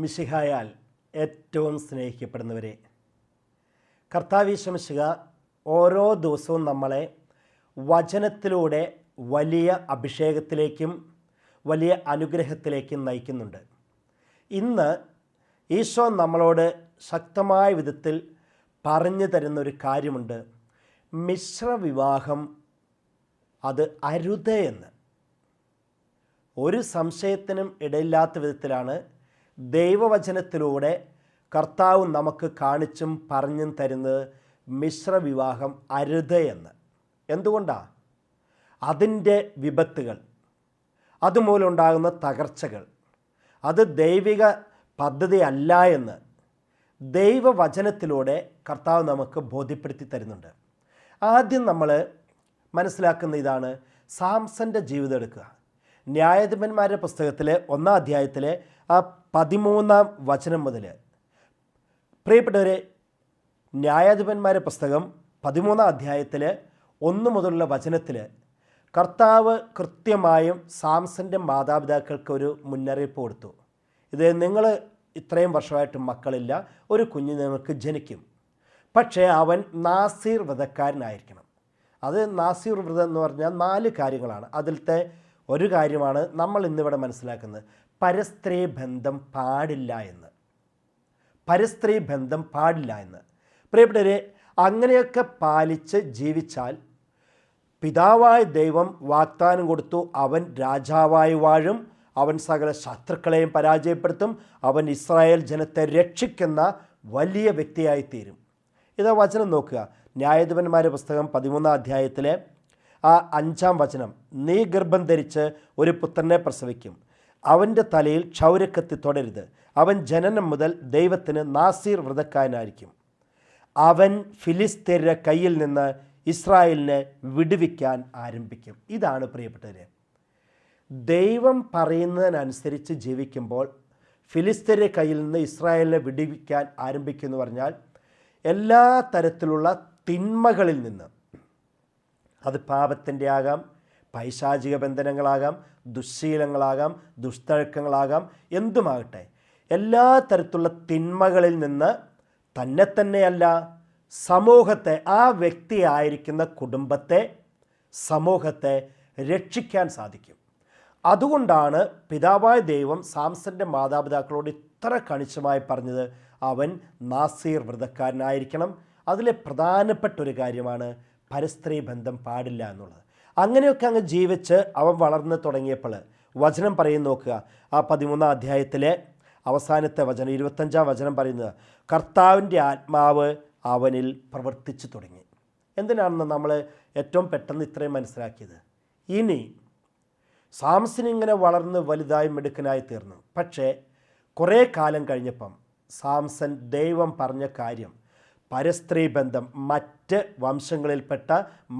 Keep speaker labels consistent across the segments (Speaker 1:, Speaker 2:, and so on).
Speaker 1: മിശിഹായാൽ ഏറ്റവും സ്നേഹിക്കപ്പെടുന്നവരെ, കർത്താവ് മിശിഹ ഓരോ ദിവസവും നമ്മളെ വചനത്തിലൂടെ വലിയ അഭിഷേകത്തിലേക്കും വലിയ അനുഗ്രഹത്തിലേക്കും നയിക്കുന്നുണ്ട്. ഇന്ന് ഈശോ നമ്മളോട് ശക്തമായ വിധത്തിൽ പറഞ്ഞു തരുന്നൊരു കാര്യമുണ്ട്. മിശ്രവിവാഹം അത് അരുത് എന്ന്. ഒരു സംശയത്തിനും ഇടയില്ലാത്ത വിധത്തിലാണ് ദൈവവചനത്തിലൂടെ കർത്താവ് നമുക്ക് കാണിച്ചും പറഞ്ഞും തരുന്നത് മിശ്രവിവാഹം അരുത് എന്ന്. എന്തുകൊണ്ടാണ്? അതിൻ്റെ വിപത്തുകൾ, അതുമൂലമുണ്ടാകുന്ന തകർച്ചകൾ, അത് ദൈവിക പദ്ധതി അല്ല എന്ന് ദൈവവചനത്തിലൂടെ കർത്താവ് നമുക്ക് ബോധ്യപ്പെടുത്തി തരുന്നുണ്ട്. ആദ്യം നമ്മൾ മനസ്സിലാക്കുന്ന ഇതാണ്, സാംസൻ്റെ ജീവിതം എടുക്കുക. ന്യായാധിപന്മാരുടെ പുസ്തകത്തിലെ 1-ാം അധ്യായത്തിലെ 13-ാം വചനം മുതൽ, പ്രിയപ്പെട്ടവരെ, ന്യായാധിപന്മാരുടെ പുസ്തകം 13-ാം അധ്യായത്തിൽ 1 മുതലുള്ള വചനത്തിൽ കർത്താവ് കൃത്യമായും സാംസൻ്റെ മാതാപിതാക്കൾക്ക് ഒരു മുന്നറിയിപ്പ് കൊടുത്തു. ഇത് നിങ്ങൾ ഇത്രയും വർഷമായിട്ട് മക്കളില്ല, ഒരു കുഞ്ഞ് നിങ്ങൾക്ക് ജനിക്കും, പക്ഷേ അവൻ നാസീർ വ്രതക്കാരനായിരിക്കണം. അത് നാസീർ വ്രതം എന്ന് പറഞ്ഞാൽ 4 കാര്യങ്ങളാണ്. അതിലത്തെ ഒരു കാര്യമാണ് നമ്മൾ ഇന്നിവിടെ മനസ്സിലാക്കുന്നത്, പരസ്ത്രീ ബന്ധം പാടില്ല എന്ന്. പരസ്ത്രീ ബന്ധം പാടില്ല എന്ന്. പ്രിയപ്പെട്ടവരെ, അങ്ങനെയൊക്കെ പാലിച്ച് ജീവിച്ചാൽ പിതാവായ ദൈവം വാഗ്ദാനം കൊടുത്തു, അവൻ രാജാവായി വാഴും, അവൻ സകല ശത്രുക്കളെയും പരാജയപ്പെടുത്തും, അവൻ ഇസ്രായേൽ ജനത്തെ രക്ഷിക്കുന്ന വലിയ വ്യക്തിയായിത്തീരും. ഇത് വചനം നോക്കുക. ന്യായാധിപന്മാരുടെ പുസ്തകം 13-ാം അധ്യായത്തിലെ 5-ാം വചനം, നീ ഗർഭം ധരിച്ച് ഒരു പുത്രനെ പ്രസവിക്കും, അവൻ്റെ തലയിൽ ക്ഷൗരക്കത്തി തൊടരുത്, അവൻ ജനനം മുതൽ ദൈവത്തിന് നാസീർ വ്രതക്കാരനായിരിക്കും, അവൻ ഫിലിസ്തീനരുടെ കയ്യിൽ നിന്ന് ഇസ്രായേലിനെ വിടുവിക്കാൻ ആരംഭിക്കും. ഇതാണ് പ്രിയപ്പെട്ടവരെ, ദൈവം പറയുന്നതിനനുസരിച്ച് ജീവിക്കുമ്പോൾ ഫിലിസ്തീനരുടെ കയ്യിൽ നിന്ന് ഇസ്രായേലിനെ വിടുവിക്കാൻ ആരംഭിക്കും എന്ന് പറഞ്ഞാൽ എല്ലാ തരത്തിലുള്ള തിന്മകളിൽ നിന്ന്, അത് പാപത്തിൻ്റെ ആകാം, പൈശാചിക ബന്ധനങ്ങളാകാം, ദുശ്ശീലങ്ങളാകാം, ദുഷ്ടഴക്കങ്ങളാകാം, എന്തുമാകട്ടെ, എല്ലാ തരത്തിലുള്ള തിന്മകളിൽ നിന്ന് തന്നെയല്ല സമൂഹത്തെ, ആ വ്യക്തിയായിരിക്കുന്ന കുടുംബത്തെ, സമൂഹത്തെ രക്ഷിക്കാൻ സാധിക്കും. അതുകൊണ്ടാണ് പിതാവായ ദൈവം സാംസൻ്റെ മാതാപിതാക്കളോട് ഇത്ര കണിശമായി പറഞ്ഞത്, അവൻ നാസീർ വ്രതക്കാരനായിരിക്കണം. അതിലെ പ്രധാനപ്പെട്ട ഒരു കാര്യമാണ് പരസ്ത്രീ ബന്ധം പാടില്ല എന്നുള്ളത്. അങ്ങനെയൊക്കെ അങ്ങ് ജീവിച്ച് അവൻ വളർന്ന് തുടങ്ങിയപ്പോൾ വചനം പറയും, നോക്കുക, 13-ാം അധ്യായത്തിലെ അവസാനത്തെ വചനം 25-ാം വചനം പറയുന്നത്, കർത്താവിൻ്റെ ആത്മാവ് അവനിൽ പ്രവർത്തിച്ചു തുടങ്ങി. എന്തിനാണെന്ന് നമ്മൾ ഏറ്റവും പെട്ടെന്ന് ഇത്രയും മനസ്സിലാക്കിയത്. ഇനി സാംസൺ ഇങ്ങനെ വളർന്ന് വലുതായി മിടുക്കനായി തീർന്നു. പക്ഷേ കുറേ കാലം കഴിഞ്ഞപ്പം സാംസൺ ദൈവം പറഞ്ഞ കാര്യം, പരസ്ത്രീ ബന്ധം, മറ്റ് വംശങ്ങളിൽപ്പെട്ട,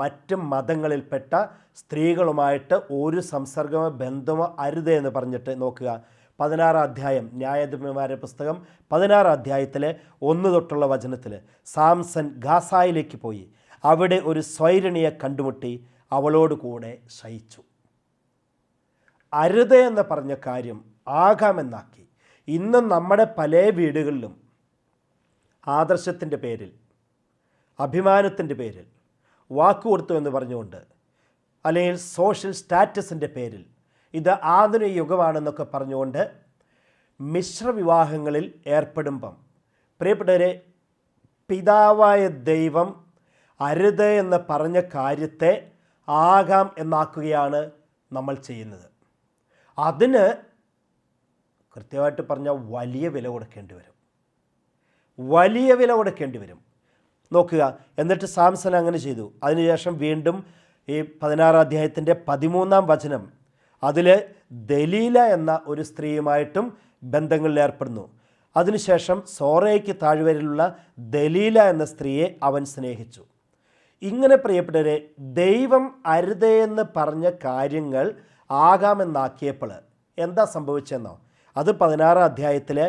Speaker 1: മറ്റ് മതങ്ങളിൽപ്പെട്ട സ്ത്രീകളുമായിട്ട് ഒരു സംസർഗമോ ബന്ധമോ അരുത് എന്ന് പറഞ്ഞിട്ട് നോക്കുക. 16-ാം അധ്യായം, ന്യായാധിപന്മാരുടെ പുസ്തകം 16-ാം അധ്യായത്തിലെ 1 തൊട്ടുള്ള വചനത്തിൽ, സാംസൺ ഗാസായിലേക്ക് പോയി, അവിടെ ഒരു സ്വൈരണിയെ കണ്ടുമുട്ടി, അവളോട് കൂടെ ശയിച്ചു. അരുത് എന്ന് പറഞ്ഞ കാര്യം ആകാമെന്നാക്കി. ഇന്നും നമ്മുടെ പല വീടുകളിലും ആദർശത്തിൻ്റെ പേരിൽ, അഭിമാനത്തിൻ്റെ പേരിൽ, വാക്കുകൊടുത്തു എന്ന് പറഞ്ഞുകൊണ്ട്, അല്ലെങ്കിൽ സോഷ്യൽ സ്റ്റാറ്റസിൻ്റെ പേരിൽ, ഇത് ആധുനിക യുഗമാണെന്നൊക്കെ പറഞ്ഞുകൊണ്ട് മിശ്രവിവാഹങ്ങളിൽ ഏർപ്പെടുമ്പം, പ്രിയപ്പെട്ടവരെ, പിതാവായ ദൈവം അരുത് എന്ന് പറഞ്ഞ കാര്യത്തെ ആകാം എന്നാക്കുകയാണ് നമ്മൾ ചെയ്യുന്നത്. അതിന് കൃത്യമായിട്ട് പറഞ്ഞാൽ വലിയ വില കൊടുക്കേണ്ടി വരും, വലിയ വില കൊടുക്കേണ്ടി വരും. നോക്കുക, എന്നിട്ട് സാംസൺ അങ്ങനെ ചെയ്തു. അതിനുശേഷം വീണ്ടും ഈ 16-ാം അധ്യായത്തിൻ്റെ 13-ാം വചനം, അതിൽ ദലീല എന്ന ഒരു സ്ത്രീയുമായിട്ടും ബന്ധങ്ങളിൽ ഏർപ്പെടുന്നു. അതിനുശേഷം സോറയ്ക്ക് താഴ്വരയിലുള്ള ദലീല എന്ന സ്ത്രീയെ അവൻ സ്നേഹിച്ചു. ഇങ്ങനെ പ്രിയപ്പെട്ടവരെ, ദൈവം അരുതേ എന്ന് പറഞ്ഞ കാര്യങ്ങൾ ആകാമെന്നാക്കിയപ്പോൾ എന്താ സംഭവിച്ചെന്നോ, അത് 16-ാം അധ്യായത്തിലെ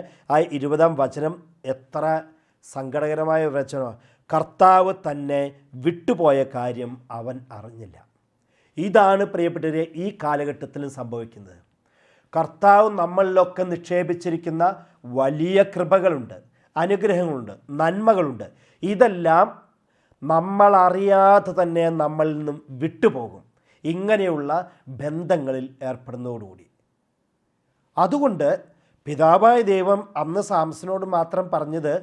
Speaker 1: 20-ാം വചനം എത്ര സങ്കടകരമായ വചനം. കർത്താവ് തന്നെ വിട്ടുപോയ കാര്യം അവൻ അറിഞ്ഞില്ല. ഇതാണ് പ്രിയപ്പെട്ടവരെ ഈ കാലഘട്ടത്തിലും സംഭവിക്കുന്നത്. കർത്താവ് നമ്മളിലൊക്കെ നിക്ഷേപിച്ചിരിക്കുന്ന വലിയ കൃപകളുണ്ട്, അനുഗ്രഹങ്ങളുണ്ട്, നന്മകളുണ്ട്. ഇതെല്ലാം നമ്മളറിയാതെ തന്നെ നമ്മളിൽ നിന്നും വിട്ടുപോകും ഇങ്ങനെയുള്ള ബന്ധങ്ങളിൽ ഏർപ്പെടുന്നതോടുകൂടി. അതുകൊണ്ട് പിതാവായ ദൈവം അന്ന് സാംസനോട് മാത്രം പറഞ്ഞത്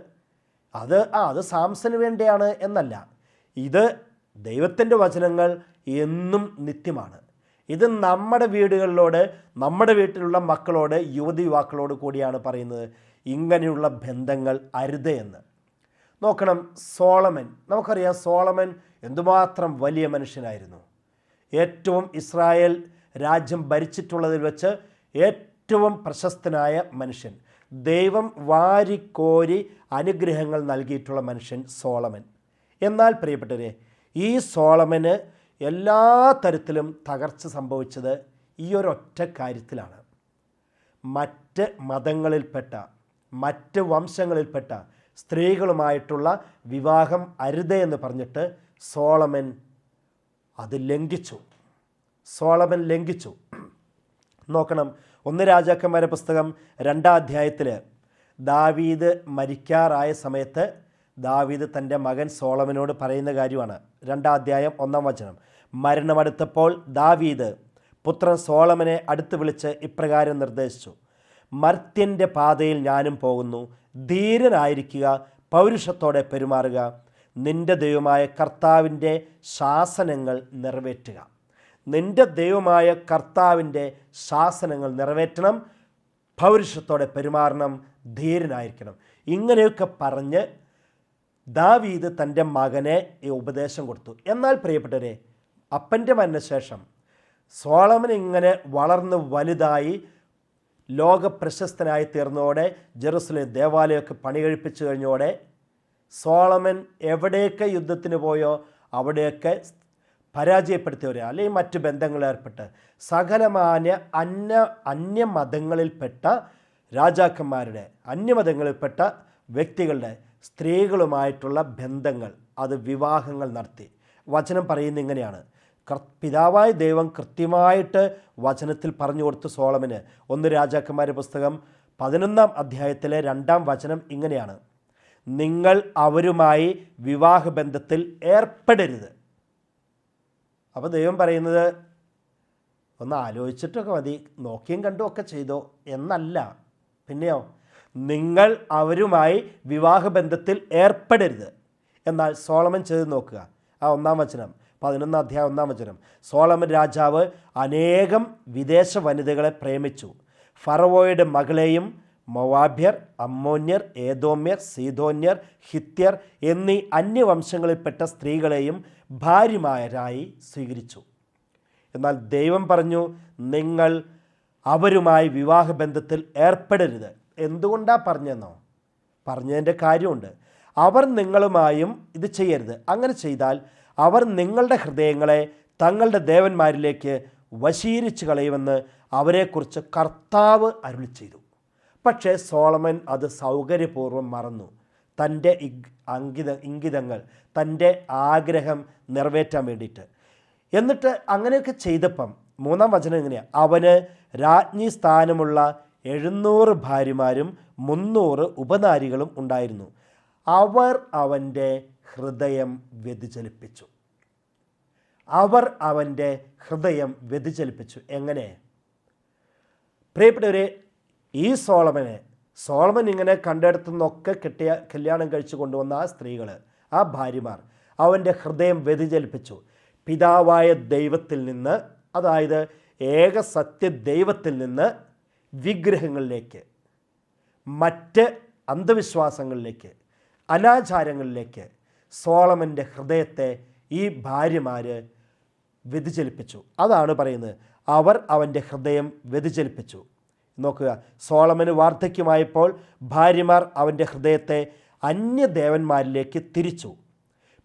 Speaker 1: അത് സാംസന് വേണ്ടിയാണ് എന്നല്ല. ഇത് ദൈവത്തിൻ്റെ വചനങ്ങൾ എന്നും നിത്യമാണ്. ഇത് നമ്മുടെ വീടുകളിലോട്, നമ്മുടെ വീട്ടിലുള്ള മക്കളോട്, യുവതിയുവാക്കളോട് കൂടിയാണ് പറയുന്നത്. ഇങ്ങനെയുള്ള ബന്ധങ്ങൾ അരുത് എന്ന്. നോക്കണം, സോളമൻ, നമുക്കറിയാം സോളമൻ എന്തുമാത്രം വലിയ മനുഷ്യനായിരുന്നു. ഏറ്റവും ഇസ്രായേൽ രാജ്യം ഭരിച്ചിട്ടുള്ളതിൽ വെച്ച് ഏറ്റവും പ്രശസ്തനായ മനുഷ്യൻ, ദൈവം വാരിക്കോരി അനുഗ്രഹങ്ങൾ നൽകിയിട്ടുള്ള മനുഷ്യൻ സോളമൻ. എന്നാൽ പ്രിയപ്പെട്ടവരെ, ഈ സോളമന് എല്ലാ തരത്തിലും തകർച്ച സംഭവിച്ചത് ഈ ഒരൊറ്റ കാര്യത്തിലാണ്. മറ്റ് മതങ്ങളിൽപ്പെട്ട, മറ്റ് വംശങ്ങളിൽപ്പെട്ട സ്ത്രീകളുമായിട്ടുള്ള വിവാഹം അരുത് എന്ന് പറഞ്ഞിട്ട് സോളമൻ അത് ലംഘിച്ചു. നോക്കണം, 1 രാജാക്കന്മാരുടെ പുസ്തകം 2-ാം അധ്യായത്തിൽ ദാവീദ് മരിക്കാറായ സമയത്ത് ദാവീദ് തൻ്റെ മകൻ സോളമനോട് പറയുന്ന കാര്യമാണ്. 2-ാം അധ്യായം 1-ാം വചനം. മരണമടുത്തപ്പോൾ ദാവീദ് പുത്രൻ സോളമനെ അടുത്ത് വിളിച്ച് ഇപ്രകാരം നിർദ്ദേശിച്ചു: മർത്യൻ്റെ പാതയിൽ ഞാനും പോകുന്നു, ധീരനായിരിക്കുക, പൗരുഷത്തോടെ പെരുമാറുക, നിന്റെ ദൈവമായ കർത്താവിൻ്റെ ശാസനങ്ങൾ നിറവേറ്റുക. നിന്റെ ദൈവമായ കർത്താവിൻ്റെ ശാസനങ്ങൾ നിറവേറ്റണം, പൗരുഷത്തോടെ പെരുമാറണം, ധീരനായിരിക്കണം. ഇങ്ങനെയൊക്കെ പറഞ്ഞ് ദാവീദ് തൻ്റെ മകനെ ഈ ഉപദേശം കൊടുത്തു. എന്നാൽ പ്രിയപ്പെട്ടവരെ, അപ്പൻ്റെ മരണശേഷം സോളമൻ ഇങ്ങനെ വളർന്ന് വലുതായി ലോകപ്രശസ്തനായി തീർന്നതോടെ, ജെറുസലേം ദേവാലയമൊക്കെ പണി കഴിപ്പിച്ചു കഴിഞ്ഞോടെ സോളമൻ എവിടെയൊക്കെ യുദ്ധത്തിന് പോയോ അവിടെയൊക്കെ പരാജയപ്പെടുത്തിയവരെ, അല്ലെങ്കിൽ മറ്റ് ബന്ധങ്ങളേർപ്പെട്ട് സകലമാന്യ അന്യമതങ്ങളിൽപ്പെട്ട രാജാക്കന്മാരുടെ, അന്യമതങ്ങളിൽപ്പെട്ട വ്യക്തികളുടെ സ്ത്രീകളുമായിട്ടുള്ള ബന്ധങ്ങൾ, അത് വിവാഹങ്ങൾ നടത്തി. വചനം പറയുന്നത് ഇങ്ങനെയാണ്. പിതാവായ ദൈവം കൃത്യമായിട്ട് വചനത്തിൽ പറഞ്ഞു കൊടുത്തു സോളമന്. 1 രാജാക്കന്മാരുടെ പുസ്തകം 11-ാം അധ്യായത്തിലെ 2-ാം വചനം ഇങ്ങനെയാണ്: നിങ്ങൾ അവരുമായി വിവാഹബന്ധത്തിൽ ഏർപ്പെടരുത്. അപ്പോൾ ദൈവം പറയുന്നത് ഒന്ന് ആലോചിച്ചിട്ടൊക്കെ മതി, നോക്കിയും കണ്ടും ഒക്കെ ചെയ്തോ എന്നല്ല. പിന്നെയോ, നിങ്ങൾ അവരുമായി വിവാഹബന്ധത്തിൽ ഏർപ്പെടരുത്. എന്നാൽ സോളമൻ ചെയ്ത് നോക്കുക. ആ 1-ാം വചനം, 11-ാം അധ്യായം 1-ാം വചനം. സോളമൻ രാജാവ് അനേകം വിദേശ വനിതകളെ പ്രേമിച്ചു. ഫറവോയുടെ മകളെയും മൊവാബ്യർ, അമ്മോന്യർ, ഏദോമ്യർ, സീദോന്യർ, ഹിത്യർ എന്നീ അന്യവംശങ്ങളിൽപ്പെട്ട സ്ത്രീകളെയും ഭാര്യമാരായി സ്വീകരിച്ചു. എന്നാൽ ദൈവം പറഞ്ഞു, നിങ്ങൾ അവരുമായി വിവാഹബന്ധത്തിൽ ഏർപ്പെടരുത്. എന്തുകൊണ്ടാണ് പറഞ്ഞതെന്നോ? പറഞ്ഞതിൻ്റെ കാര്യമുണ്ട്. അവർ നിങ്ങളുമായും ഇത് ചെയ്യരുത്. അങ്ങനെ ചെയ്താൽ അവർ നിങ്ങളുടെ ഹൃദയങ്ങളെ തങ്ങളുടെ ദേവന്മാരിലേക്ക് വശീകരിച്ചു കളയുമെന്ന് അവരെക്കുറിച്ച് കർത്താവ് അരുളി ചെയ്തു. പക്ഷേ സോളമൻ അത് സൗകര്യപൂർവ്വം മറന്നു. തൻ്റെ ഇംഗിതങ്ങൾ, തൻ്റെ ആഗ്രഹം നിറവേറ്റാൻ വേണ്ടിയിട്ട്. എന്നിട്ട് അങ്ങനെയൊക്കെ ചെയ്തപ്പം 3-ാം വചനം എങ്ങനെയാണ്? അവന് രാജ്ഞി സ്ഥാനമുള്ള 700 ഭാര്യമാരും 300 ഉപനാരികളും ഉണ്ടായിരുന്നു. അവർ അവൻ്റെ ഹൃദയം വ്യതിചലിപ്പിച്ചു. എങ്ങനെ? പ്രിയപ്പെട്ടവരെ, ഈ സോളമൻ ഇങ്ങനെ കണ്ടെടുത്തുനിന്നൊക്കെ കല്യാണം കഴിച്ചു കൊണ്ടുവന്ന ആ സ്ത്രീകൾ, ആ ഭാര്യമാർ അവൻ്റെ ഹൃദയം വ്യതിചലിപ്പിച്ചു. പിതാവായ ദൈവത്തിൽ നിന്ന്, അതായത് ഏക സത്യ ദൈവത്തിൽ നിന്ന് വിഗ്രഹങ്ങളിലേക്ക്, മറ്റ് അന്ധവിശ്വാസങ്ങളിലേക്ക്, അനാചാരങ്ങളിലേക്ക് സോളമൻ്റെ ഹൃദയത്തെ ഈ ഭാര്യമാർ വ്യതിചലിപ്പിച്ചു. അതാണ് പറയുന്നത്, അവർ അവൻ്റെ ഹൃദയം വ്യതിചലിപ്പിച്ചു. നോക്കുക, സോളമന് വാർദ്ധക്യമായപ്പോൾ ഭാര്യമാർ അവൻ്റെ ഹൃദയത്തെ അന്യദേവന്മാരിലേക്ക് തിരിച്ചു.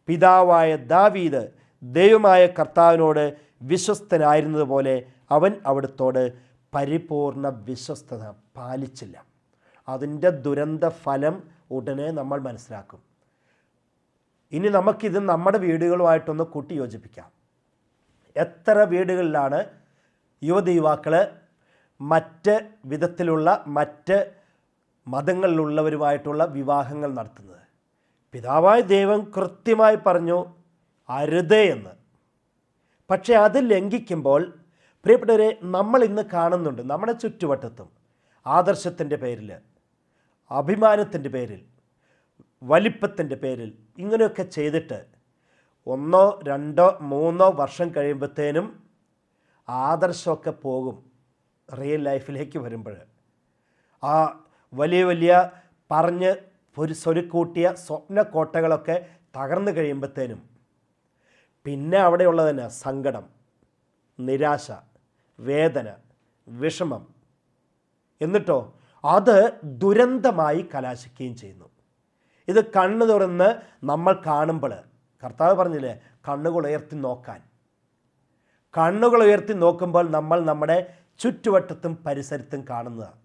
Speaker 1: പിതാവായ ദാവീദ് ദൈവമായ കർത്താവിനോട് വിശ്വസ്തനായിരുന്നതുപോലെ അവൻ അവിടുത്തോട് പരിപൂർണ വിശ്വസ്തത പാലിച്ചില്ല. അതിൻ്റെ ദുരന്ത ഫലം ഉടനെ നമ്മൾ മനസ്സിലാക്കും. ഇനി നമുക്കിത് നമ്മുടെ വീടുകളുമായിട്ടൊന്ന് കൂട്ടി യോജിപ്പിക്കാം. എത്ര വീടുകളിലാണ് യുവതി യുവാക്കൾ മറ്റ് വിധത്തിലുള്ള മറ്റ് മതങ്ങളിലുള്ളവരുമായിട്ടുള്ള വിവാഹങ്ങൾ നടത്തുന്നത്. പിതാവായ ദൈവം കൃത്യമായി പറഞ്ഞു അരുതേ എന്ന്. പക്ഷേ അത് ലംഘിക്കുമ്പോൾ പ്രിയപ്പെട്ടവരെ, നമ്മൾ ഇന്ന് കാണുന്നുണ്ട് നമ്മുടെ ചുറ്റുവട്ടത്തും ആദർശത്തിൻ്റെ പേരിൽ, അഭിമാനത്തിൻ്റെ പേരിൽ, വലിപ്പത്തിൻ്റെ പേരിൽ ഇങ്ങനെയൊക്കെ ചെയ്തിട്ട് 1, 2, 3 വർഷം കഴിയുമ്പോഴത്തേനും ആദർശമൊക്കെ പോകും. റിയൽ ലൈഫിലേക്ക് വരുമ്പോൾ ആ വലിയ വലിയ പറഞ്ഞ് സ്വരുക്കൂട്ടിയ സ്വപ്നക്കോട്ടകളൊക്കെ തകർന്നു കഴിയുമ്പോഴത്തേനും പിന്നെ അവിടെയുള്ളത് തന്നെ സങ്കടം, നിരാശ, വേദന, വിഷമം. എന്നിട്ടോ അത് ദുരന്തമായി കലാശിക്കുകയും ചെയ്യുന്നു. ഇത് കണ്ണു തുറന്ന് നമ്മൾ കാണുമ്പോൾ കർത്താവ് പറഞ്ഞില്ലേ, കണ്ണുകൾ ഉയർത്തി നോക്കാൻ. കണ്ണുകൾ ഉയർത്തി നോക്കുമ്പോൾ നമ്മൾ നമ്മുടെ ചുറ്റുവട്ടത്തും പരിസരത്തും കാണുന്നതാണ്.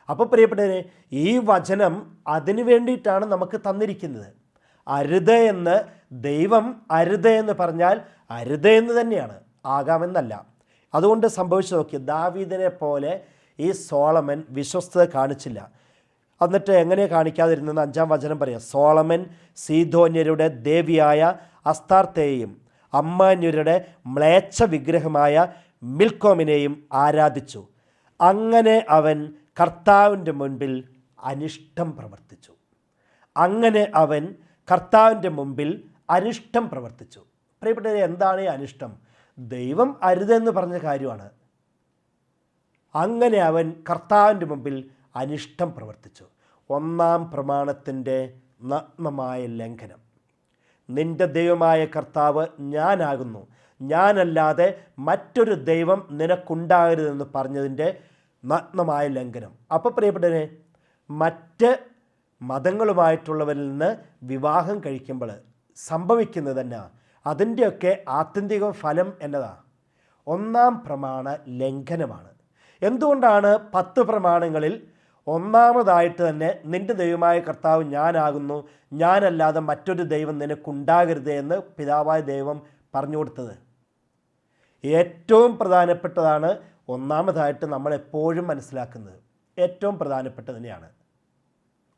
Speaker 1: അപ്പോൾ പ്രിയപ്പെട്ടവരെ, ഈ വചനം അതിനു വേണ്ടിയിട്ടാണ് നമുക്ക് തന്നിരിക്കുന്നത്. അരുത് എന്ന് ദൈവം അരുത് എന്ന് പറഞ്ഞാൽ അരുത് എന്ന് തന്നെയാണ്, ആകാമെന്നല്ല. അതുകൊണ്ട് സംഭവിച്ചു നോക്കി, ദാവീദിനെ പോലെ ഈ സോളമൻ വിശ്വസ്തത കാണിച്ചില്ല. എന്നിട്ട് എങ്ങനെ കാണിക്കാതിരുന്നെന്ന് 5-ാം വചനം പറയാം. സോളമൻ സീദോന്യരുടെ ദേവിയായ അസ്താർത്തേയും അമ്മാന്യരുടെ മ്ലേച്ഛ വിഗ്രഹമായ മിൽക്കോമിനെയും ആരാധിച്ചു. അങ്ങനെ അവൻ കർത്താവിൻ്റെ മുൻപിൽ അനിഷ്ടം പ്രവർത്തിച്ചു. പ്രിയപ്പെട്ടവരെ, എന്താണ് ഈ അനിഷ്ടം? ദൈവം അരുതെന്ന് പറഞ്ഞ കാര്യമാണ്. അങ്ങനെ അവൻ കർത്താവിൻ്റെ മുമ്പിൽ അനിഷ്ടം പ്രവർത്തിച്ചു. 1-ാം പ്രമാണത്തിൻ്റെ നഗ്നമായ ലംഘനം. നിന്റെ ദൈവമായ കർത്താവ് ഞാനാകുന്നു, ഞാനല്ലാതെ മറ്റൊരു ദൈവം നിനക്കുണ്ടാകരുതെന്ന് പറഞ്ഞതിൻ്റെ നഗ്നമായ ലംഘനം. അപ്പോൾ പ്രിയപ്പെട്ടവരെ, മറ്റ് മതങ്ങളുമായിട്ടുള്ളവരിൽ നിന്ന് വിവാഹം കഴിക്കുമ്പോൾ സംഭവിക്കുന്നത് തന്നെ അതിൻ്റെയൊക്കെ ആത്യന്തിക ഫലം എന്നതാണ് 1-ാം പ്രമാണ ലംഘനമാണ്. എന്തുകൊണ്ടാണ് 10 പ്രമാണങ്ങളിൽ 1-ാമതായിട്ട് തന്നെ നിന്റെ ദൈവമായ കർത്താവ് ഞാനാകുന്നു, ഞാനല്ലാതെ മറ്റൊരു ദൈവം നിനക്കുണ്ടാകരുത് എന്ന് പിതാവായ ദൈവം പറഞ്ഞു കൊടുത്തത്? ഏറ്റവും പ്രധാനപ്പെട്ടതാണ് 1-ാമതായിട്ട് നമ്മൾ എപ്പോഴും മനസ്സിലാക്കുന്നത്. ഏറ്റവും പ്രധാനപ്പെട്ടത് തന്നെയാണ്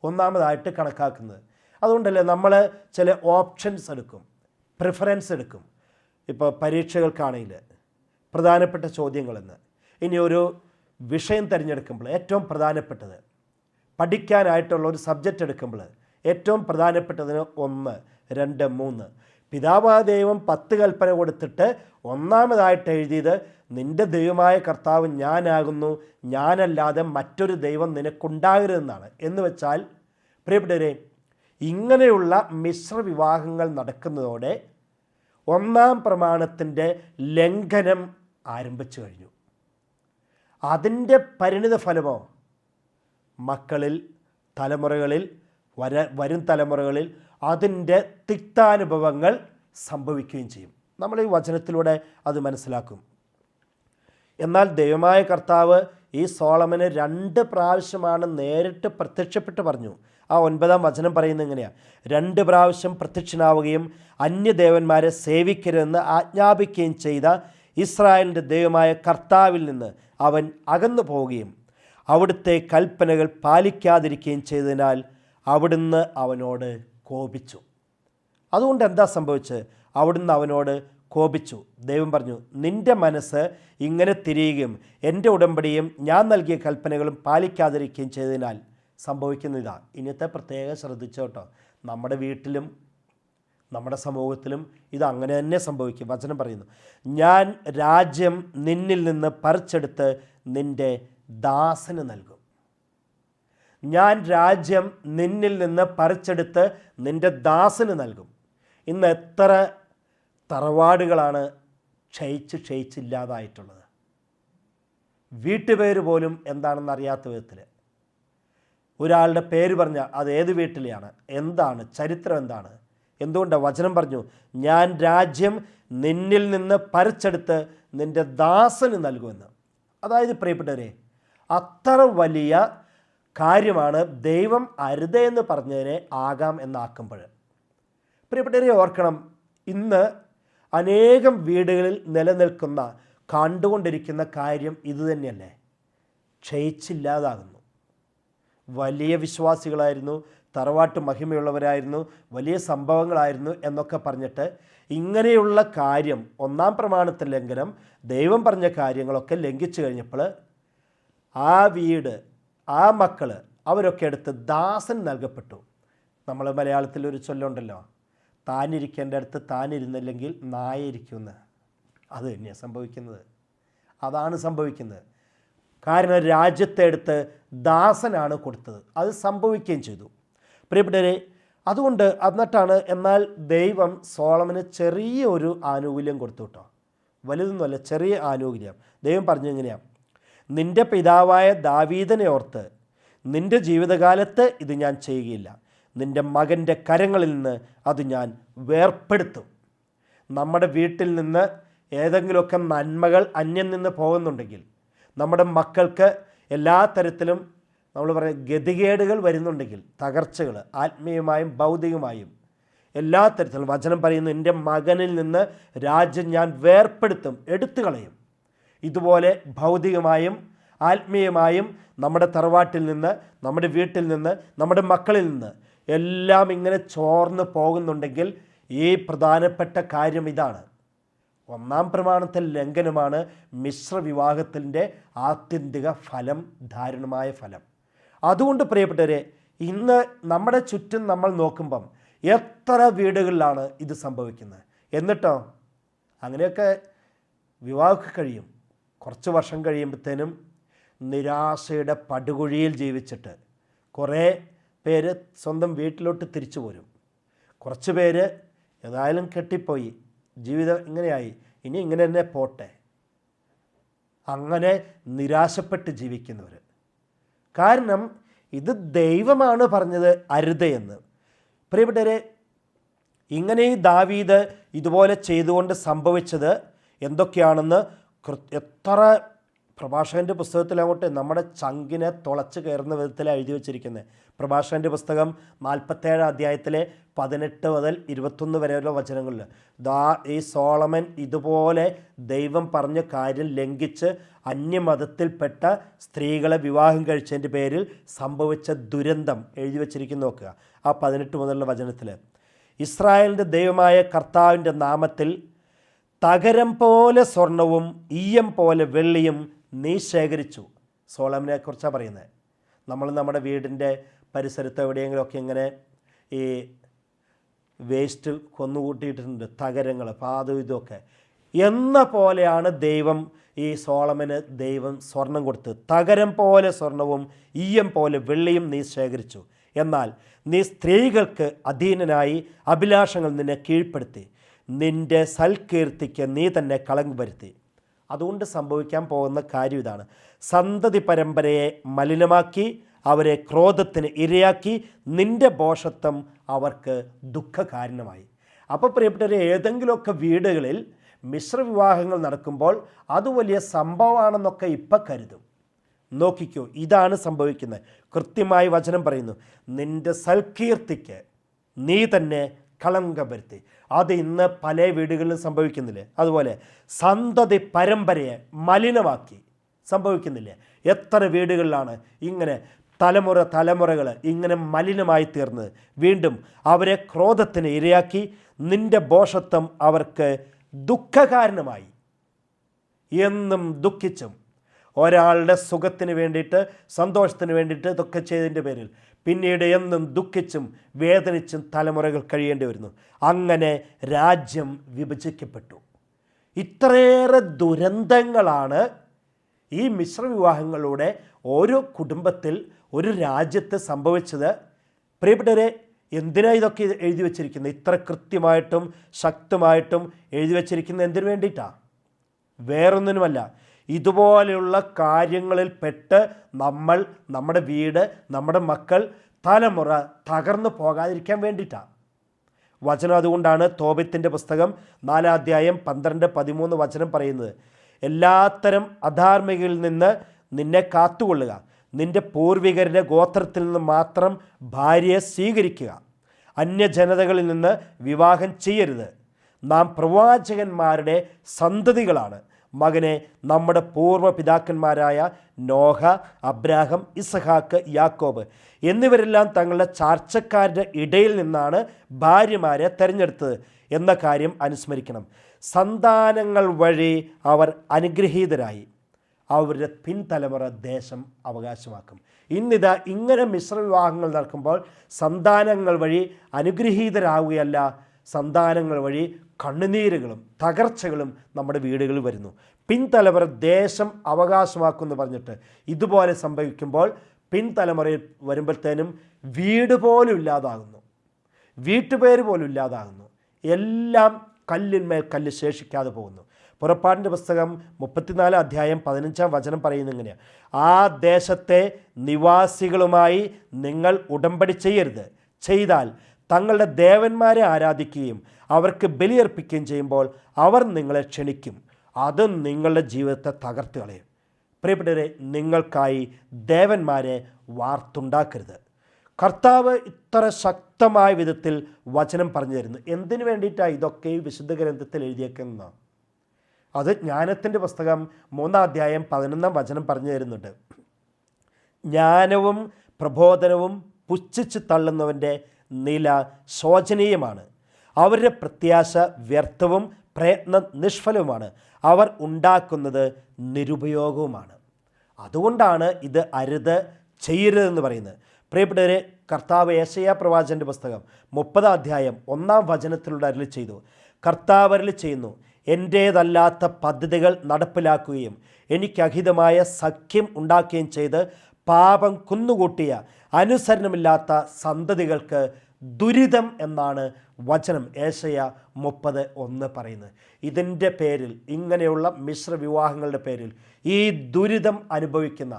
Speaker 1: 1-ാമതായിട്ട് കണക്കാക്കുന്നത്. അതുകൊണ്ടല്ലേ നമ്മൾ ചില ഓപ്ഷൻസ് എടുക്കും, പ്രിഫറൻസ് എടുക്കും. ഇപ്പോൾ പരീക്ഷകൾക്കാണെങ്കിൽ പ്രധാനപ്പെട്ട ചോദ്യങ്ങളെന്ന്, ഇനി ഒരു വിഷയം തിരഞ്ഞെടുക്കുമ്പോൾ ഏറ്റവും പ്രധാനപ്പെട്ടത്, പഠിക്കാനായിട്ടുള്ള ഒരു സബ്ജക്റ്റ് എടുക്കുമ്പോൾ ഏറ്റവും പ്രധാനപ്പെട്ടതിന് 1, 2, 3. പിതാവായ ദൈവം 10 കൽപ്പന കൊടുത്തിട്ട് 1-ാമതായിട്ട് എഴുതിയത് നിന്റെ ദൈവമായ കർത്താവ് ഞാനാകുന്നു, ഞാനല്ലാതെ മറ്റൊരു ദൈവം നിനക്കുണ്ടാകരുതെന്നാണ്. എന്ന് വെച്ചാൽ പ്രിയപ്പെട്ടവരെ, ഇങ്ങനെയുള്ള മിശ്ര വിവാഹങ്ങൾ നടക്കുന്നതോടെ 1-ാം പ്രമാണത്തിൻ്റെ ലംഘനം ആരംഭിച്ചു കഴിഞ്ഞു. അതിൻ്റെ പരിണിത ഫലമോ മക്കളിൽ, തലമുറകളിൽ, വരും തലമുറകളിൽ അതിൻ്റെ തിക്താനുഭവങ്ങൾ സംഭവിക്കുകയും ചെയ്യും. നമ്മൾ ഈ വചനത്തിലൂടെ അത് മനസ്സിലാക്കും. എന്നാൽ ദൈവമായ കർത്താവ് ഈ സോളമന് 2 പ്രാവശ്യമാണ് നേരിട്ട് പ്രത്യക്ഷപ്പെട്ട് പറഞ്ഞു. ആ 9-ാം വചനം പറയുന്നത് എങ്ങനെയാണ്? 2 പ്രാവശ്യം പ്രത്യക്ഷനാവുകയും അന്യദേവന്മാരെ സേവിക്കരുതെന്ന് ആജ്ഞാപിക്കുകയും ചെയ്ത ഇസ്രായേലിൻ്റെ ദൈവമായ കർത്താവിൽ നിന്ന് അവൻ അകന്നു പോവുകയും അവിടുത്തെ കൽപ്പനകൾ പാലിക്കാതിരിക്കുകയും ചെയ്തതിനാൽ അവിടുന്ന് അവനോട് കോപിച്ചു. അതുകൊണ്ട് എന്താ സംഭവിച്ചത്? അവിടുന്ന് അവനോട് കോപിച്ചു. ദൈവം പറഞ്ഞു, നിൻ്റെ മനസ്സ് ഇങ്ങനെ തിരിയുകയും എൻ്റെ ഉടമ്പടിയും ഞാൻ നൽകിയ കൽപ്പനകളും പാലിക്കാതിരിക്കുകയും ചെയ്തതിനാൽ സംഭവിക്കുന്ന ഇതാ. ഇന്നത്തെ പ്രത്യേകം ശ്രദ്ധിച്ചു കേട്ടോ. നമ്മുടെ വീട്ടിലും നമ്മുടെ സമൂഹത്തിലും ഇത് അങ്ങനെ തന്നെ സംഭവിക്കും. വചനം പറയുന്നു, ഞാൻ രാജ്യം നിന്നിൽ നിന്ന് പറിച്ചെടുത്ത് നിൻ്റെ ദാസന് നൽകും. ഞാൻ രാജ്യം നിന്നിൽ നിന്ന് പറിച്ചെടുത്ത് നിൻ്റെ ദാസന് നൽകും. ഇന്ന് എത്ര തറവാടുകളാണ് ക്ഷയിച്ചില്ലാതായിട്ടുള്ളത്. വീട്ടുപേര് പോലും എന്താണെന്ന് അറിയാത്ത വിധത്തിൽ ഒരാളുടെ പേര് പറഞ്ഞാൽ അത് ഏത് വീട്ടിലെയാണ്, എന്താണ് ചരിത്രം, എന്താണ്, എന്തുകൊണ്ടാണ്? വചനം പറഞ്ഞു, ഞാൻ രാജ്യം നിന്നിൽ നിന്ന് പറിച്ചെടുത്ത് നിൻ്റെ ദാസന് നൽകുമെന്ന്. അതായത് പ്രിയപ്പെട്ടവരെ, അത്ര വലിയ കാര്യമാണ് ദൈവം അരുതേ എന്ന് പറഞ്ഞതിനെ ആകാം എന്നാക്കുമ്പോൾ. പ്രിയപ്പെട്ടവരെ ഓർക്കണം, ഇന്ന് അനേകം വീടുകളിൽ നിലനിൽക്കുന്ന കണ്ടുകൊണ്ടിരിക്കുന്ന കാര്യം ഇതുതന്നെയല്ലേ? ക്ഷയിച്ചില്ലാതാകുന്നു. വലിയ വിശ്വാസികളായിരുന്നു, തറവാട്ട് മഹിമയുള്ളവരായിരുന്നു, വലിയ സംഭവങ്ങളായിരുന്നു എന്നൊക്കെ പറഞ്ഞിട്ട് ഇങ്ങനെയുള്ള കാര്യം, ഒന്നാം പ്രമാണത്തിൽ ലംഘനം, ദൈവം പറഞ്ഞ കാര്യങ്ങളൊക്കെ ലംഘിച്ചു കഴിഞ്ഞപ്പോൾ ആ വീട്, ആ മക്കൾ അവരൊക്കെ എടുത്ത് ദാസൻ നൽകപ്പെട്ടു. നമ്മൾ മലയാളത്തിലൊരു ചൊല്ലുണ്ടല്ലോ, താനിരിക്കേണ്ട അടുത്ത് താനിരുന്നില്ലെങ്കിൽ നായ ഇരിക്കുമെന്ന്. അത് തന്നെയാണ് സംഭവിക്കുന്നത്. അതാണ് സംഭവിക്കുന്നത്. കാരണം രാജ്യത്തെ എടുത്ത് ദാസനാണ് കൊടുത്തത്. അത് സംഭവിക്കുകയും ചെയ്തു. പ്രിയപ്പെട്ടവരെ, അതുകൊണ്ട് എന്നിട്ടാണ് എന്നാൽ ദൈവം സോളമന് ചെറിയൊരു ആനുകൂല്യം കൊടുത്തു കേട്ടോ. വലുതൊന്നുമല്ല, ചെറിയ ആനുകൂല്യം. ദൈവം പറഞ്ഞു എങ്ങനെയാണ്, നിൻ്റെ പിതാവായ ദാവീദിനെ ഓർത്ത് നിൻ്റെ ജീവിതകാലത്ത് ഇത് ഞാൻ ചെയ്യുകയില്ല, നിൻ്റെ മകൻ്റെ കരങ്ങളിൽ നിന്ന് അത് ഞാൻ വേർപ്പെടുത്തും. നമ്മുടെ വീട്ടിൽ നിന്ന് ഏതെങ്കിലുമൊക്കെ നന്മകൾ അന്യം നിന്ന് പോകുന്നുണ്ടെങ്കിൽ, നമ്മുടെ മക്കൾക്ക് എല്ലാ തരത്തിലും നമ്മൾ പറയുന്ന ഗതികേടുകൾ വരുന്നുണ്ടെങ്കിൽ, തകർച്ചകൾ ആത്മീയമായും ഭൗതികമായും എല്ലാ തരത്തിലും വചനം പറയുന്നു, എൻ്റെ മകനിൽ നിന്ന് രാജ്യം ഞാൻ വേർപ്പെടുത്തും, എടുത്തു കളയും. ഇതുപോലെ ഭൗതികമായും ആത്മീയമായും നമ്മുടെ തറവാട്ടിൽ നിന്ന്, നമ്മുടെ വീട്ടിൽ നിന്ന്, നമ്മുടെ മക്കളിൽ നിന്ന് എല്ലാം ഇങ്ങനെ ചോർന്ന് പോകുന്നുണ്ടെങ്കിൽ ഈ പ്രധാനപ്പെട്ട കാര്യം ഇതാണ്. ഒന്നാം പ്രമാണത്തിൽ ലംഘനമാണ് മിശ്രവിവാഹത്തിൻ്റെ ആത്യന്തിക ഫലം, ദാരുണമായ ഫലം. അതുകൊണ്ട് പ്രിയപ്പെട്ടവരെ, ഇന്ന് നമ്മുടെ ചുറ്റും നമ്മൾ നോക്കുമ്പം എത്ര വീടുകളിലാണ് ഇത് സംഭവിക്കുന്നത്. എന്നിട്ടോ അങ്ങനെയൊക്കെ വിവാഹമൊക്കെ കഴിയും, കുറച്ച് വർഷം കഴിയുമ്പോഴത്തേനും നിരാശയുടെ പടുകുഴിയിൽ ജീവിച്ചിട്ട് കുറേ പേര് സ്വന്തം വീട്ടിലോട്ട് തിരിച്ചു പോരും. കുറച്ച് പേര് ഏതായാലും കെട്ടിപ്പോയി, ജീവിതം ഇങ്ങനെയായി, ഇനി ഇങ്ങനെ തന്നെ പോട്ടെ, അങ്ങനെ നിരാശപ്പെട്ട് ജീവിക്കുന്നവർ. കാരണം ഇത് ദൈവമാണ് പറഞ്ഞത് അരുത് എന്ന്. പ്രിയപ്പെട്ടവരെ, ഇങ്ങനെ ദാവീദ് ഇതുപോലെ ചെയ്തുകൊണ്ട് സംഭവിച്ചത് എന്തൊക്കെയാണെന്ന് എത്ര പ്രഭാഷകൻ്റെ പുസ്തകത്തിൽ അങ്ങോട്ട് നമ്മുടെ ചങ്കിനെ തുളച്ച് കയറുന്ന വിധത്തിലാണ് എഴുതി വച്ചിരിക്കുന്നത്. പ്രഭാഷകൻ്റെ പുസ്തകം 47 അധ്യായത്തിലെ 18 മുതൽ 21 വരെയുള്ള വചനങ്ങളിൽ ഈ സോളമൻ ഇതുപോലെ ദൈവം പറഞ്ഞ കാര്യം ലംഘിച്ച് അന്യമതത്തിൽപ്പെട്ട സ്ത്രീകളെ വിവാഹം കഴിച്ചതിൻ്റെ പേരിൽ സംഭവിച്ച ദുരന്തം എഴുതി വച്ചിരിക്കുന്നു. നോക്കുക ആ 18 മുതലുള്ള വചനത്തിൽ, ഇസ്രായേലിൻ്റെ ദൈവമായ കർത്താവിൻ്റെ നാമത്തിൽ തകരം പോലെ സ്വർണവും ഈയം പോലെ വെള്ളിയും നീ ശേഖരിച്ചു. സോളമനെ കുറിച്ചാണ് പറയുന്നത്. നമ്മൾ നമ്മുടെ വീടിൻ്റെ പരിസരത്ത് എവിടെയെങ്കിലുമൊക്കെ ഇങ്ങനെ ഈ വേസ്റ്റ് കൊന്നുകൂട്ടിയിട്ടുണ്ട്, തകരങ്ങൾ, പാതും ഇതൊക്കെ. എന്ന പോലെയാണ് ദൈവം ഈ സോളമന് ദൈവം സ്വർണം കൊടുത്ത്, തകരം പോലെ സ്വർണവും ഈയം പോലെ വെള്ളിയും നീ ശേഖരിച്ചു. എന്നാൽ നീ സ്ത്രീകൾക്ക് അധീനനായി അഭിലാഷങ്ങൾ നിന്നെ കീഴ്പ്പെടുത്തി, നിൻ്റെ സൽകീർത്തിക്ക് നീ തന്നെ കളങ്ക് വരുത്തി. അതുകൊണ്ട് സംഭവിക്കാൻ പോകുന്ന കാര്യം ഇതാണ്, സന്തതി പരമ്പരയെ മലിനമാക്കി അവരെ ക്രോധത്തിന് ഇരയാക്കി, നിൻ്റെ ഭോഷത്വം അവർക്ക് ദുഃഖകാരണമായി. അപ്പോൾ പ്രിയപ്പെട്ടവരെ, ഏതെങ്കിലുമൊക്കെ വീടുകളിൽ മിശ്രവിവാഹങ്ങൾ നടക്കുമ്പോൾ അത് വലിയ സംഭവമാണെന്നൊക്കെ ഇപ്പം കരുതും. നോക്കിക്കോ, ഇതാണ് സംഭവിക്കുന്നത്. കൃത്യമായി വചനം പറയുന്നു, നിൻ്റെ സൽകീർത്തിക്ക് നീ തന്നെ കളങ്കം വരുത്തി. അത് ഇന്ന് പല വീടുകളിലും സംഭവിക്കുന്നില്ലേ? അതുപോലെ സന്തതി പരമ്പരയെ മലിനമാക്കി സംഭവിക്കുന്നില്ലേ? എത്ര വീടുകളിലാണ് ഇങ്ങനെ തലമുറകൾ ഇങ്ങനെ മലിനമായി തീർന്നത്? വീണ്ടും അവരെ ക്രോധത്തിന് ഇരയാക്കി, നിൻ്റെ ഭോഷത്വം അവർക്ക് ദുഃഖകാരണമായി. എന്നും ദുഃഖിച്ചും ഒരാളുടെ സുഖത്തിന് വേണ്ടിയിട്ട്, സന്തോഷത്തിന് വേണ്ടിയിട്ട് ഇതൊക്കെ ചെയ്തതിൻ്റെ പേരിൽ പിന്നീട് എന്നും ദുഃഖിച്ചും വേദനിച്ചും തലമുറകൾ കഴിയേണ്ടി വരുന്നു. അങ്ങനെ രാജ്യം വിഭജിക്കപ്പെട്ടു. ഇത്രയേറെ ദുരന്തങ്ങളാണ് ഈ മിശ്രവിവാഹങ്ങളിലൂടെ ഓരോ കുടുംബത്തിൽ, ഒരു രാജ്യത്ത് സംഭവിച്ചത്. പ്രിയപ്പെട്ടവരെ, എന്തിനാണ് ഇതൊക്കെ എഴുതി വച്ചിരിക്കുന്നത്? ഇത്ര കൃത്യമായിട്ടും ശക്തമായിട്ടും എഴുതി വച്ചിരിക്കുന്നത് എന്തിനു വേണ്ടിയിട്ടാണ്? വേറൊന്നിനുമല്ല. ഇതുപോലെയുള്ള കാര്യങ്ങളിൽ പെട്ട് നമ്മൾ, നമ്മുടെ വീട്, നമ്മുടെ മക്കൾ, തലമുറ തകർന്നു പോകാതിരിക്കാൻ വേണ്ടിയിട്ടാണ്. വചനം അതുകൊണ്ടാണ് തോബിത്തിൻ്റെ പുസ്തകം 4 അധ്യായം 12-13 വചനം പറയുന്നത്, എല്ലാത്തരം അധാർമികളിൽ നിന്ന് നിന്നെ കാത്തുകൊള്ളുക, നിൻ്റെ പൂർവികരുടെ ഗോത്രത്തിൽ നിന്ന് മാത്രം ഭാര്യയെ സ്വീകരിക്കുക, അന്യജനതകളിൽ നിന്ന് വിവാഹം ചെയ്യരുത്. നാം പ്രവാചകന്മാരുടെ സന്തതികളാണ്, മകനെ, നമ്മുടെ പൂർവ്വ പിതാക്കന്മാരായ നോഹ, അബ്രാഹം, ഇസഹാക്ക്, യാക്കോബ് എന്നിവരെല്ലാം തങ്ങളുടെ ചാർച്ചക്കാരുടെ ഇടയിൽ നിന്നാണ് ഭാര്യമാരെ തിരഞ്ഞെടുത്തത് എന്ന കാര്യം അനുസ്മരിക്കണം. സന്താനങ്ങൾ വഴി അവർ അനുഗ്രഹീതരായി അവരുടെ പിൻതലമുറ ദേശം അവകാശമാക്കും. ഇന്നിതാ ഇങ്ങനെ മിശ്രവിവാഹങ്ങൾ നടക്കുമ്പോൾ സന്താനങ്ങൾ വഴി അനുഗ്രഹീതരാവുകയല്ല, സന്താനങ്ങൾ വഴി കണ്ണുനീരുകളും തകർച്ചകളും നമ്മുടെ വീടുകളിൽ വരുന്നു. പിൻതലമുറ ദേശം അവകാശമാക്കുമെന്ന് പറഞ്ഞിട്ട് ഇതുപോലെ സംഭവിക്കുമ്പോൾ പിൻതലമുറയിൽ വരുമ്പോഴത്തേനും വീട് പോലും ഇല്ലാതാകുന്നു, വീട്ടുപേര് പോലും ഇല്ലാതാകുന്നു, എല്ലാം കല്ലിന്മേൽ കല്ല് ശേഷിക്കാതെ പോകുന്നു. പുറപ്പാടിൻ്റെ പുസ്തകം 34 അധ്യായം 15 വചനം പറയുന്നത് ഇങ്ങനെയാണ്: ആ ദേശത്തെ നിവാസികളുമായി നിങ്ങൾ ഉടമ്പടി ചെയ്യരുത്. ചെയ്താൽ തങ്ങളുടെ ദേവന്മാരെ ആരാധിക്കുകയും അവർക്ക് ബലിയർപ്പിക്കുകയും ചെയ്യുമ്പോൾ അവർ നിങ്ങളെ ക്ഷണിക്കും, അത് നിങ്ങളുടെ ജീവിതത്തെ തകർത്ത് കളയും. പ്രിയപ്പെട്ടവരെ, നിങ്ങൾക്കായി ദേവന്മാരെ വാർത്തുണ്ടാക്കരുത്. കർത്താവ് ഇത്ര ശക്തമായ വിധത്തിൽ വചനം പറഞ്ഞു തരുന്നു. എന്തിനു വേണ്ടിയിട്ടാണ് ഇതൊക്കെ ഈ വിശുദ്ധ ഗ്രന്ഥത്തിൽ എഴുതിയേക്കുന്നത്? അത് ജ്ഞാനത്തിൻ്റെ പുസ്തകം 3 അധ്യായം 11 വചനം പറഞ്ഞു തരുന്നുണ്ട്. ജ്ഞാനവും പ്രബോധനവും പുച്ഛിച്ച് തള്ളുന്നവൻ്റെ നില ശോചനീയമാണ്. അവരുടെ പ്രത്യാശ വ്യർത്ഥവും പ്രയത്നം നിഷ്ഫലവുമാണ്. അവർ ഉണ്ടാക്കുന്നത് നിരുപയോഗവുമാണ്. അതുകൊണ്ടാണ് ഇത് അരുത്, ചെയ്യരുതെന്ന് പറയുന്നത്. പ്രിയപ്പെട്ടവരെ, കർത്താവ് യെശയ്യാ പ്രവാചകൻ്റെ പുസ്തകം 30 അധ്യായം 1 വചനത്തിലൂടെ അരുളി ചെയ്തു. കർത്താവ് അരുളി ചെയ്യുന്നു: എൻ്റേതല്ലാത്ത പദ്ധതികൾ നടപ്പിലാക്കുകയും എനിക്കഹിതമായ സഖ്യം ഉണ്ടാക്കുകയും ചെയ്ത് പാപം കുന്നുകൂട്ടിയ അനുസരണമില്ലാത്ത സന്തതികൾക്ക് ദുരിതം എന്നാണ് വചനം യെശയ്യാ 30:1 പറയുന്നത്. ഇതിൻ്റെ പേരിൽ, ഇങ്ങനെയുള്ള മിശ്രവിവാഹങ്ങളുടെ പേരിൽ ഈ ദുരിതം അനുഭവിക്കുന്ന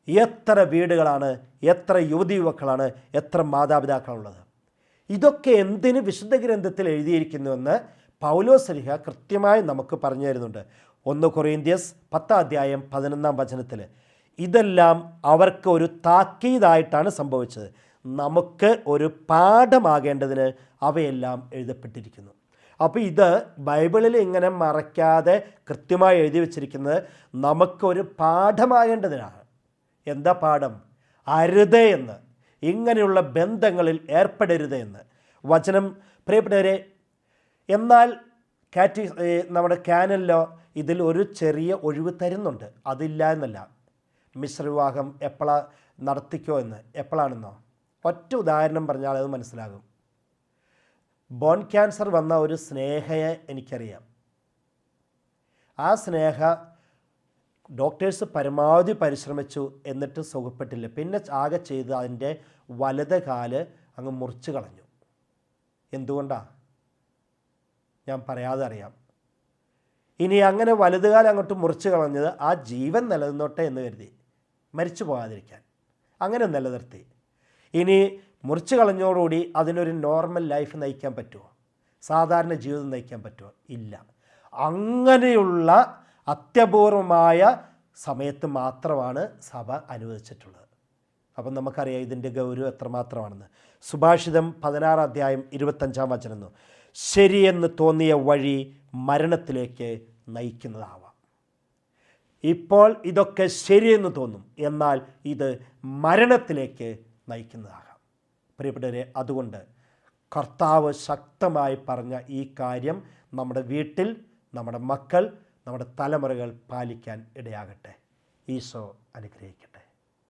Speaker 1: എത്ര വീടുകളാണ്, എത്ര യുവതി യുവാക്കളാണ്, എത്ര മാതാപിതാക്കളുള്ളത്? ഇതൊക്കെ എന്തിന് വിശുദ്ധ ഗ്രന്ഥത്തിൽ എഴുതിയിരിക്കുന്നുവെന്ന് പൗലോസ്ലീഹ കൃത്യമായി നമുക്ക് പറഞ്ഞു തരുന്നുണ്ട്. 1 കൊറിന്ത്യസ് 10 അധ്യായം 11 വചനത്തിൽ ഇതെല്ലാം അവർക്ക് ഒരു താക്കീതായിട്ടാണ് സംഭവിച്ചത്, നമുക്ക് ഒരു പാഠമാകേണ്ടതിന് അവയെല്ലാം എഴുതപ്പെട്ടിരിക്കുന്നു. അപ്പോൾ ഇത് ബൈബിളിൽ ഇങ്ങനെ മറയ്ക്കാതെ കൃത്യമായി എഴുതി വച്ചിരിക്കുന്നത് നമുക്കൊരു പാഠമാകേണ്ടതിനാണ്. എന്താ പാഠം? അരുത് എന്ന്, ഇങ്ങനെയുള്ള ബന്ധങ്ങളിൽ ഏർപ്പെടരുത് എന്ന് വചനം. പ്രിയപ്പെട്ടവരെ, എന്നാൽ നമ്മുടെ കാനലിലോ ഇതിൽ ഒരു ചെറിയ ഒഴിവ് തരുന്നുണ്ട്. അതില്ല എന്നല്ല. മിശ്രവിവാഹം എപ്പോഴാണ് നടത്തിക്കോ എന്ന്, എപ്പോഴാണെന്നോ ഒറ്റ ഉദാഹരണം പറഞ്ഞാൽ അത് മനസ്സിലാകും. ബോൺ ക്യാൻസർ വന്ന ഒരു സ്നേഹയെ എനിക്കറിയാം. ആ സ്നേഹ ഡോക്ടേഴ്സ് പരമാവധി പരിശ്രമിച്ചു, എന്നിട്ട് സുഖപ്പെട്ടില്ല. പിന്നെ ആകെ ചെയ്ത് അതിൻ്റെ വലത് കാല് അങ്ങ് മുറിച്ച് കളഞ്ഞു. എന്തുകൊണ്ടാണ്? ഞാൻ പറയാതെ അറിയാം. ഇനി അങ്ങനെ വലതുകാലം അങ്ങോട്ട് മുറിച്ച് കളഞ്ഞത് ആ ജീവൻ നിലനിന്നോട്ടെ എന്ന് കരുതി, മരിച്ചു പോകാതിരിക്കാൻ. അങ്ങനെ നിലനിർത്തി. ഇനി മുറിച്ച് കളഞ്ഞോടുകൂടി അതിനൊരു നോർമൽ ലൈഫ് നയിക്കാൻ പറ്റുമോ? സാധാരണ ജീവിതം നയിക്കാൻ പറ്റുമോ? ഇല്ല. അങ്ങനെയുള്ള അത്യപൂർവമായ സമയത്ത് മാത്രമാണ് സഭ അനുവദിച്ചിട്ടുള്ളത്. അപ്പം നമുക്കറിയാം ഇതിൻ്റെ ഗൗരവം എത്രമാത്രമാണെന്ന്. സുഭാഷിതം 16 അധ്യായം 25 വചനം: ശരിയെന്ന് തോന്നിയ വഴി മരണത്തിലേക്ക് നയിക്കുന്നതാവാം. ഇപ്പോൾ ഇതൊക്കെ ശരിയെന്ന് തോന്നും, എന്നാൽ ഇത് മരണത്തിലേക്ക് നയിക്കുന്നതാകാം. പ്രിയപ്പെട്ടവരെ, അതുകൊണ്ട് കർത്താവ് ശക്തമായി പറഞ്ഞ ഈ കാര്യം നമ്മുടെ വീട്ടിൽ, നമ്മുടെ മക്കൾ, നമ്മുടെ തലമുറകൾ പാലിക്കാൻ ഇടയാകട്ടെ. ഈശോ അനുഗ്രഹിക്കട്ടെ.